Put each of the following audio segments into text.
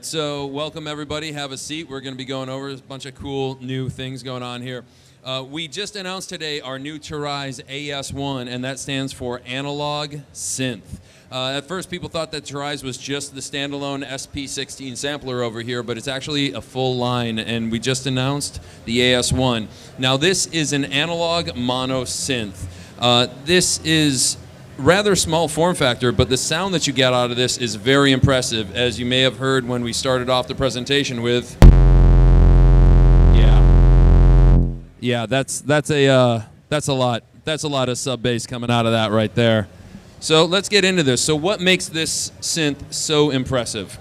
so welcome everybody. Have a seat. We're going to be going over a bunch of cool new things going on here. We just announced today our new Toraiz AS-1, and that stands for Analog Synth. At first, people thought that Toraiz was just the standalone SP16 sampler over here, but it's actually a full line, and we just announced the AS-1. Now, this is an analog mono synth. This is rather small form factor, but the sound that you get out of this is very impressive, as you may have heard when we started off the presentation with. Yeah, that's a lot. That's a lot of sub bass coming out of that right there. So let's get into this. So what makes this synth so impressive?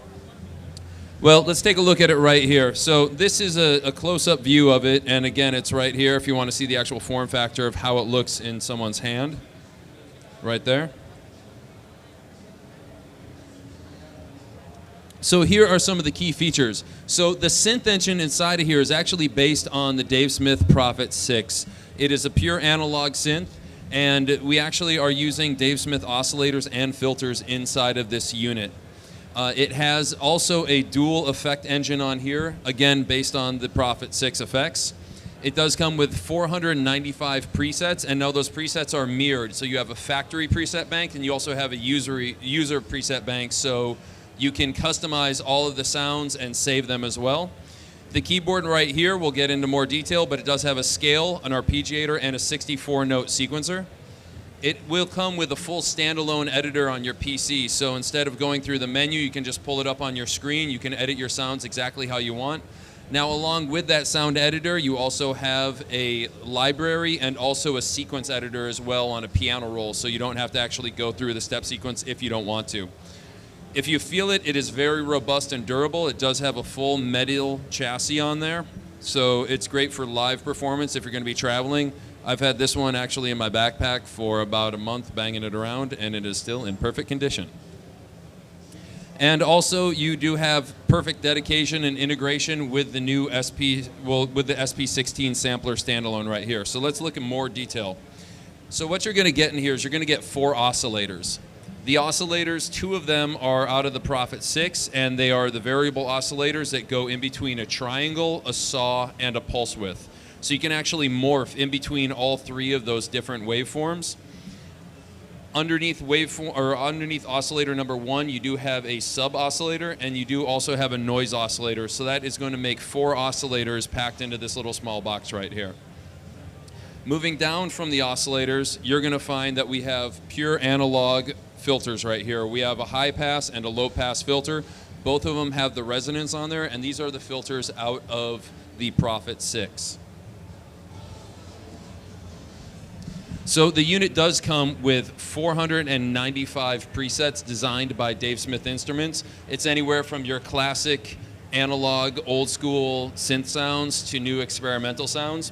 Well, let's take a look at it right here. So this is a close-up view of it, and again, it's right here if you want to see the actual form factor of how it looks in someone's hand. Right there. So here are some of the key features. So the synth engine inside of here is actually based on the Dave Smith Prophet 6. It is a pure analog synth, and we actually are using Dave Smith oscillators and filters inside of this unit. It has also a dual effect engine on here, again based on the Prophet 6 effects. It does come with 495 presets, and now those presets are mirrored. So you have a factory preset bank, and you also have a user preset bank, so you can customize all of the sounds and save them as well. The keyboard right here, we'll get into more detail, but it does have a scale, an arpeggiator, and a 64-note sequencer. It will come with a full standalone editor on your PC, so instead of going through the menu, you can just pull it up on your screen. You can edit your sounds exactly how you want. Now, along with that sound editor, you also have a library and also a sequence editor as well on a piano roll, so you don't have to actually go through the step sequence if you don't want to. If you feel it, it is very robust and durable. It does have a full metal chassis on there, so it's great for live performance if you're going to be traveling. I've had this one actually in my backpack for about a month, banging it around, and it is still in perfect condition. And also, you do have perfect dedication and integration with the new with the SP16 sampler standalone right here. So let's look in more detail. So what you're going to get in here is you're going to get 4 oscillators. The oscillators, 2 of them are out of the Prophet 6, and they are the variable oscillators that go in between a triangle, a saw, and a pulse width. So you can actually morph in between all 3 of those different waveforms. Underneath oscillator number 1, you do have a sub-oscillator, and you do also have a noise oscillator. So that is going to make 4 oscillators packed into this little small box right here. Moving down from the oscillators, you're going to find that we have pure analog filters right here. We have a high-pass and a low-pass filter. Both of them have the resonance on there, and these are the filters out of the Prophet 6. So the unit does come with 495 presets designed by Dave Smith Instruments. It's anywhere from your classic analog, old school synth sounds to new experimental sounds.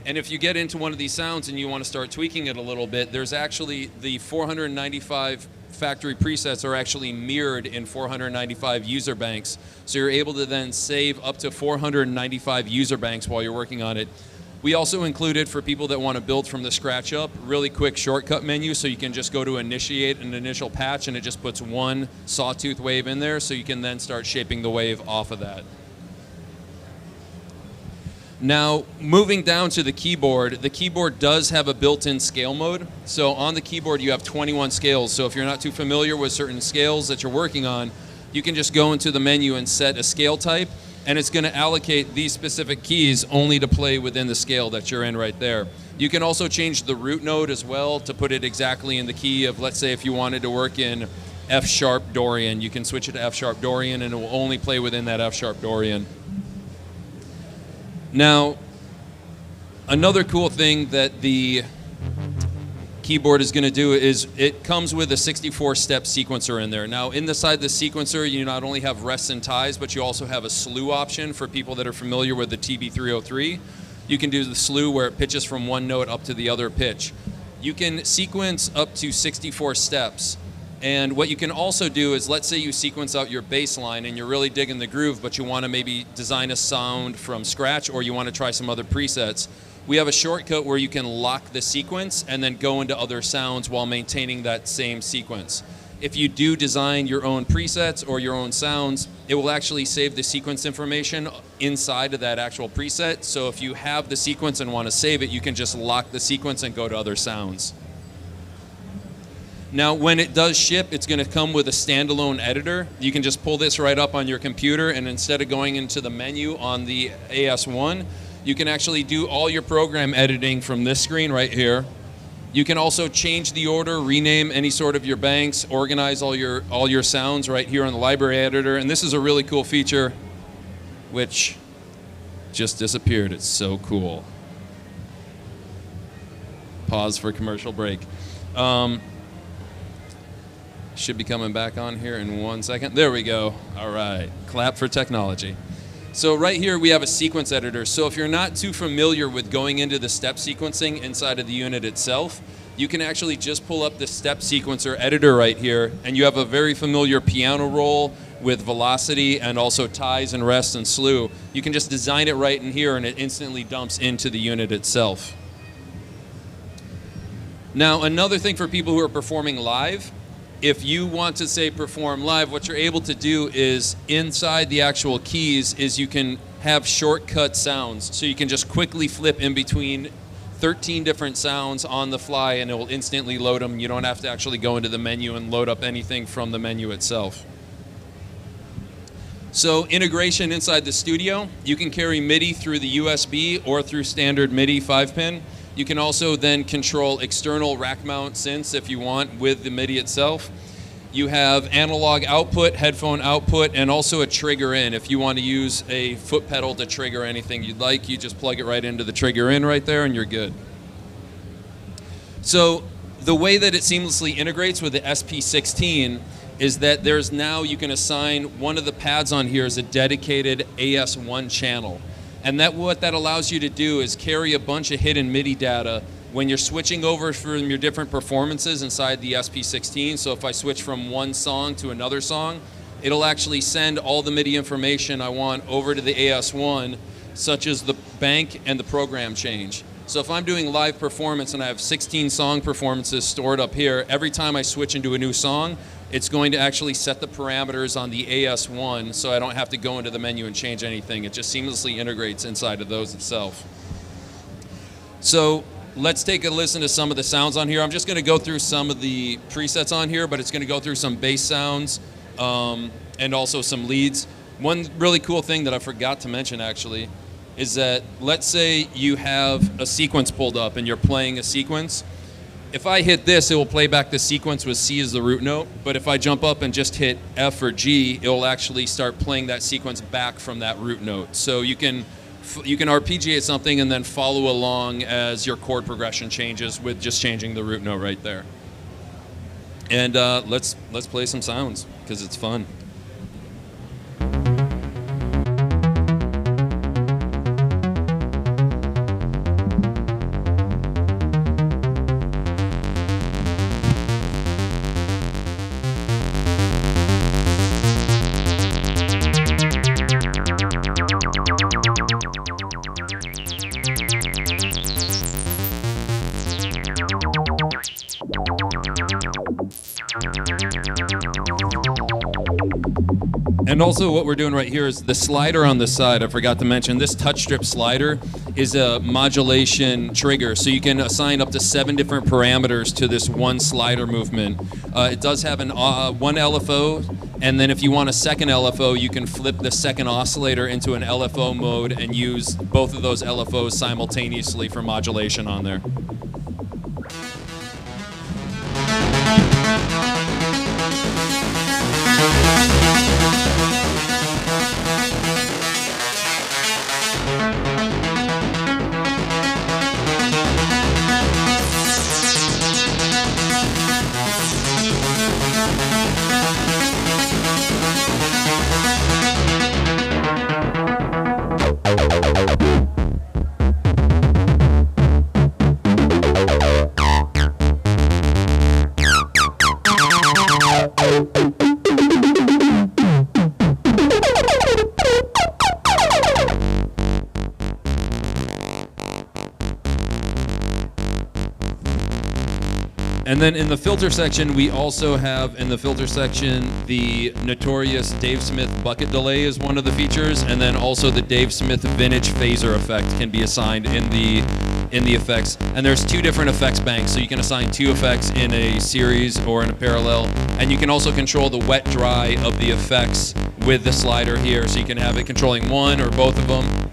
And if you get into one of these sounds and you want to start tweaking it a little bit, there's actually the 495 factory presets are actually mirrored in 495 user banks. So you're able to then save up to 495 user banks while you're working on it. We also included, for people that want to build from the scratch up, really quick shortcut menu, so you can just go to initiate an initial patch and it just puts 1 sawtooth wave in there, so you can then start shaping the wave off of that. Now, moving down to the keyboard does have a built-in scale mode. So on the keyboard you have 21 scales, so if you're not too familiar with certain scales that you're working on, you can just go into the menu and set a scale type, and it's going to allocate these specific keys only to play within the scale that you're in right there. You can also change the root note as well to put it exactly in the key of, let's say if you wanted to work in F-sharp Dorian, you can switch it to F-sharp Dorian and it will only play within that F-sharp Dorian. Now, another cool thing that the keyboard is going to do is it comes with a 64-step sequencer in there. Now, inside the sequencer, you not only have rests and ties, but you also have a slew option for people that are familiar with the TB303. You can do the slew where it pitches from one note up to the other pitch. You can sequence up to 64 steps. And what you can also do is, let's say you sequence out your bass line and you're really digging the groove, but you want to maybe design a sound from scratch, or you want to try some other presets. We have a shortcut where you can lock the sequence and then go into other sounds while maintaining that same sequence. if you do design your own presets or your own sounds, it will actually save the sequence information inside of that actual preset. So if you have the sequence and want to save it, you can just lock the sequence and go to other sounds. Now, when it does ship, it's going to come with a standalone editor. You can just pull this right up on your computer, and instead of going into the menu on the AS1, you can actually do all your program editing from this screen right here. You can also change the order, rename any sort of your banks, organize all your sounds right here on the library editor. And this is a really cool feature, which just disappeared. It's so cool. Pause for commercial break. Should be coming back on here in 1 second. There we go. All right. Clap for technology. So right here we have a sequence editor. So if you're not too familiar with going into the step sequencing inside of the unit itself, you can actually just pull up the step sequencer editor right here, and you have a very familiar piano roll with velocity and also ties and rest and slew. You can just design it right in here and it instantly dumps into the unit itself. Now, another thing for people who are performing live, if you want to, say, perform live, what you're able to do is inside the actual keys is you can have shortcut sounds. So you can just quickly flip in between 13 different sounds on the fly and it will instantly load them. You don't have to actually go into the menu and load up anything from the menu itself. So integration inside the studio, you can carry MIDI through the USB or through standard MIDI 5-pin. You can also then control external rack mount synths if you want with the MIDI itself. You have analog output, headphone output, and also a trigger in. If you want to use a foot pedal to trigger anything you'd like, you just plug it right into the trigger in right there and you're good. So the way that it seamlessly integrates with the SP16 is that there's now, you can assign one of the pads on here as a dedicated AS1 channel. And what that allows you to do is carry a bunch of hidden MIDI data when you're switching over from your different performances inside the SP16. So if I switch from one song to another song, it'll actually send all the MIDI information I want over to the AS1, such as the bank and the program change. So if I'm doing live performance and I have 16 song performances stored up here, every time I switch into a new song, it's going to actually set the parameters on the AS1 so I don't have to go into the menu and change anything. It just seamlessly integrates inside of those itself. So let's take a listen to some of the sounds on here. I'm just going to go through some of the presets on here, but it's going to go through some bass sounds and also some leads. One really cool thing that I forgot to mention actually is that let's say you have a sequence pulled up and you're playing a sequence. If I hit this, it will play back the sequence with C as the root note, but if I jump up and just hit F or G, it will actually start playing that sequence back from that root note. So you can arpeggiate something and then follow along as your chord progression changes with just changing the root note right there. And let's play some sounds, because it's fun. And also what we're doing right here is the slider on the side, I forgot to mention, this touch strip slider is a modulation trigger. So you can assign up to 7 different parameters to this one slider movement. It does have one LFO, and then if you want a second LFO, you can flip the second oscillator into an LFO mode and use both of those LFOs simultaneously for modulation on there. And then in the filter section, we also have in the filter section the notorious Dave Smith bucket delay is one of the features, and then also the Dave Smith vintage phaser effect can be assigned in the effects. And there's two different effects banks, so you can assign two effects in a series or in a parallel. And you can also control the wet dry of the effects with the slider here, so you can have it controlling one or both of them.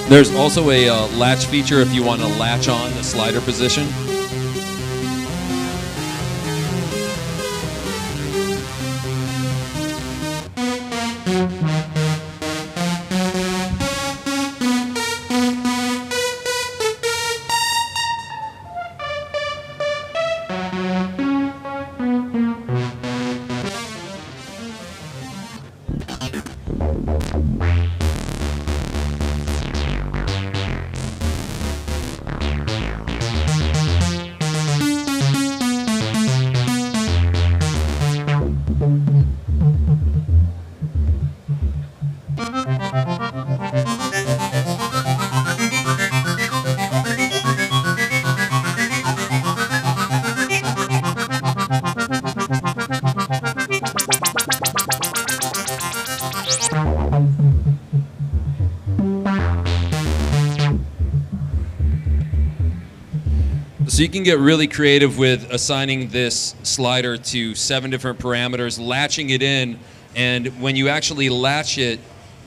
There's also a latch feature if you want to latch on the slider position. So you can get really creative with assigning this slider to 7 different parameters, latching it in, and when you actually latch it,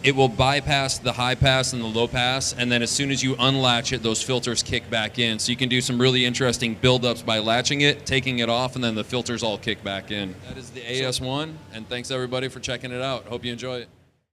it will bypass the high pass and the low pass, and then as soon as you unlatch it, those filters kick back in. So you can do some really interesting build-ups by latching it, taking it off, and then the filters all kick back in. That is the AS-1, and thanks everybody for checking it out. Hope you enjoy it.